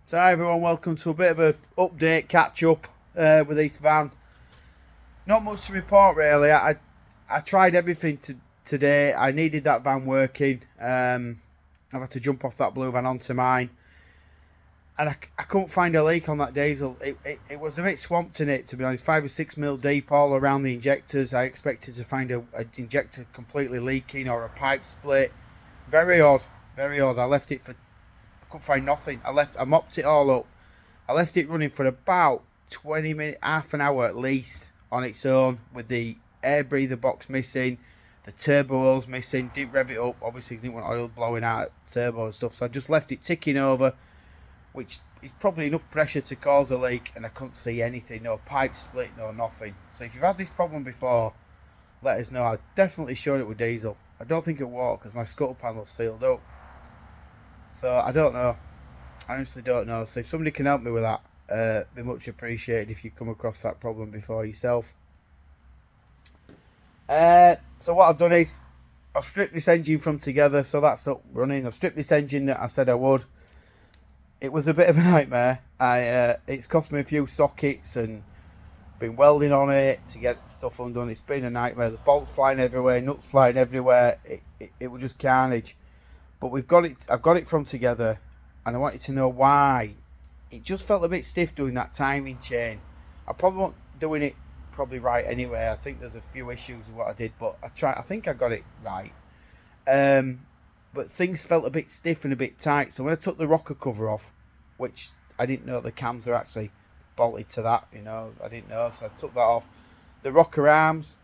So hi everyone, welcome to a bit of a update, catch up with this van. Not much to report really. I tried everything today. I needed that van working. I've had to jump off that blue van onto mine, and I couldn't find a leak on that diesel. It was a bit swamped in it, to be honest. 5 or 6 mil deep all around the injectors. I expected to find a injector completely leaking or a pipe split. Very odd, very odd. I left it for, I couldn't find nothing. I mopped it all up. I left it running for about 20 minutes, half an hour at least on its own, with the air breather box missing, the turbo oil's missing. Didn't rev it up, obviously didn't want oil blowing out at turbo and stuff, so I just left it ticking over, which is probably enough pressure to cause a leak, and I couldn't see anything, no pipe split, no nothing. So if you've had this problem before, let us know. I'm definitely sure it was diesel. I don't think it was, because my scuttle panel's sealed up. So I don't know. I honestly don't know. So if somebody can help me with that, be much appreciated if you come across that problem before yourself. So what I've done is I've stripped this engine from together, so that's up running. I've stripped this engine that I said I would. It was a bit of a nightmare. It's cost me a few sockets and been welding on it to get stuff undone. It's been a nightmare. The bolts flying everywhere, nuts flying everywhere. It was just carnage. But we've got it. I've got it from together, and I wanted to know why. It just felt a bit stiff doing that timing chain. I probably wasn't doing it right anyway. I think there's a few issues with what I did, but I think I got it right. But things felt a bit stiff and a bit tight. So when I took the rocker cover off, which I didn't know the cams are actually bolted to that, I didn't know. So I took that off. The rocker arms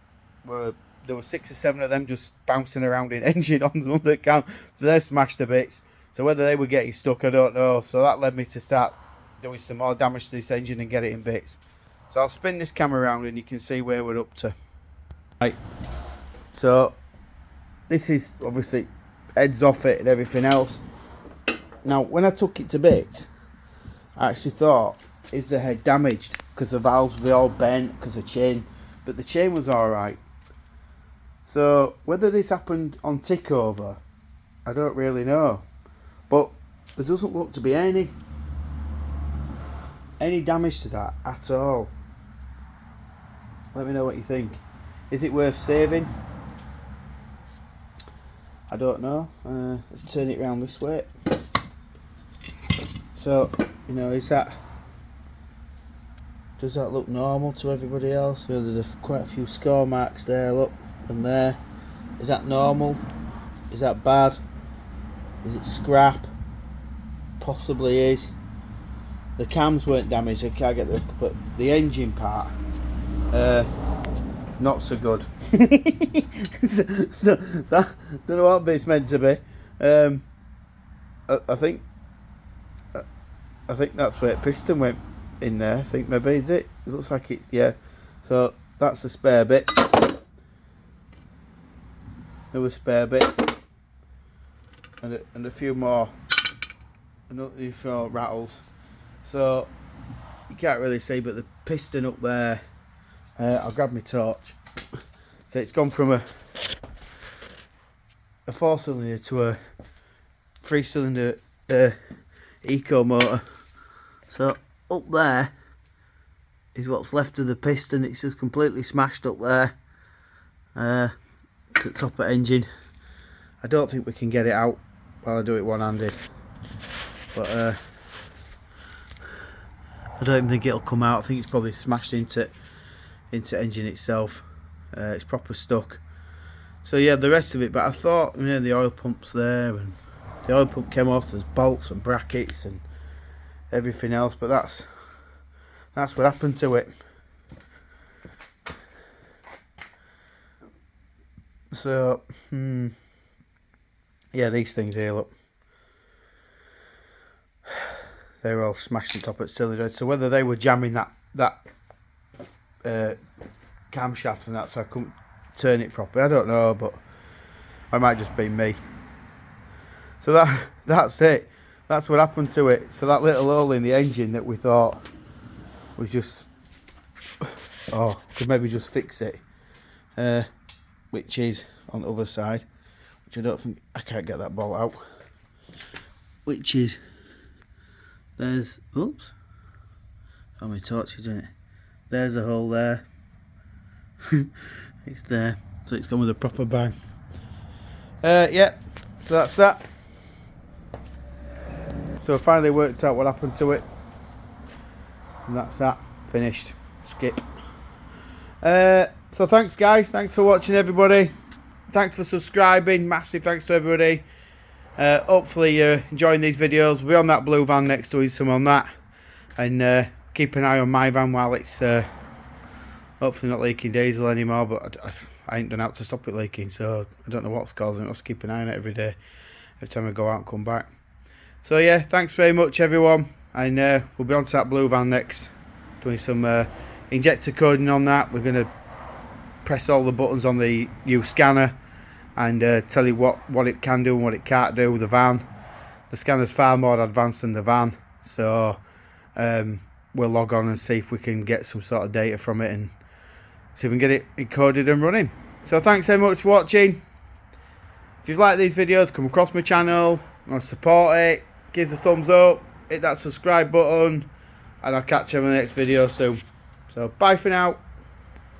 there were 6 or 7 of them just bouncing around in engine on the cam, so they're smashed to bits. So whether they were getting stuck, I don't know. So that led me to start doing some more damage to this engine and get it in bits. So I'll spin this camera around and you can see where we're up to. Right, so this is obviously heads off it and everything else. Now when I took it to bits, I actually thought, is the head damaged? Because the valves were all bent because of chain, but the chain was alright. So whether this happened on tick over, I don't really know, but there doesn't look to be any damage to that at all. Let me know what you think. Is it worth saving? I don't know. Let's turn it around this way. So does that look normal to everybody else? There's quite a few score marks there, look, and there. Is that normal? Is that bad? Is it scrap? Possibly is. The cams weren't damaged, I can't get but the engine part, not so good. so that, don't know what bit's meant to be. I think that's where piston went in there. I think maybe, is it? It looks like it, yeah. So that's a spare bit. Another spare bit. And a few more. Another few more rattles. So you can't really see, but the piston up there, I'll grab my torch. So it's gone from a 4-cylinder to a 3-cylinder eco motor. So up there is what's left of the piston. It's just completely smashed up there, to the top of the engine. I don't think we can get it out while I do it one-handed, but I don't even think it'll come out. I think it's probably smashed into engine itself. It's proper stuck. So yeah, the rest of it, but I thought, the oil pump's there, and the oil pump came off. There's bolts and brackets and everything else, but that's what happened to it. So yeah, these things here, look, they were all smashed on top of the cylinder. So whether they were jamming that camshaft and that, so I couldn't turn it properly, I don't know, but I might just be me. So that's it. That's what happened to it. So that little hole in the engine that we thought was just, could maybe just fix it, which is on the other side, which I don't think, I can't get that bolt out, which is There's, oops, how many torches in it? There's a hole there. It's there, so it's gone with a proper bang. Yeah, so that's that. So I finally worked out what happened to it, and that's that, finished. Skip. So thanks guys, thanks for watching everybody, thanks for subscribing, massive thanks to everybody. Hopefully you're enjoying these videos. We'll be on that blue van next, doing some on that, and keep an eye on my van while it's hopefully not leaking diesel anymore, but I ain't done out to stop it leaking, so I don't know what's causing it. I'll just keep an eye on it every day, every time I go out and come back. So yeah, thanks very much everyone, and we'll be on to that blue van next, doing some injector coding on that. We're going to press all the buttons on the new scanner and tell you what it can do and what it can't do with the van. The scanner's far more advanced than the van, so we'll log on and see if we can get some sort of data from it and see if we can get it encoded and running. So thanks very much for watching. If you've liked these videos, come across my channel, want to support it, give us a thumbs up, hit that subscribe button, and I'll catch you in the next video soon. So bye for now.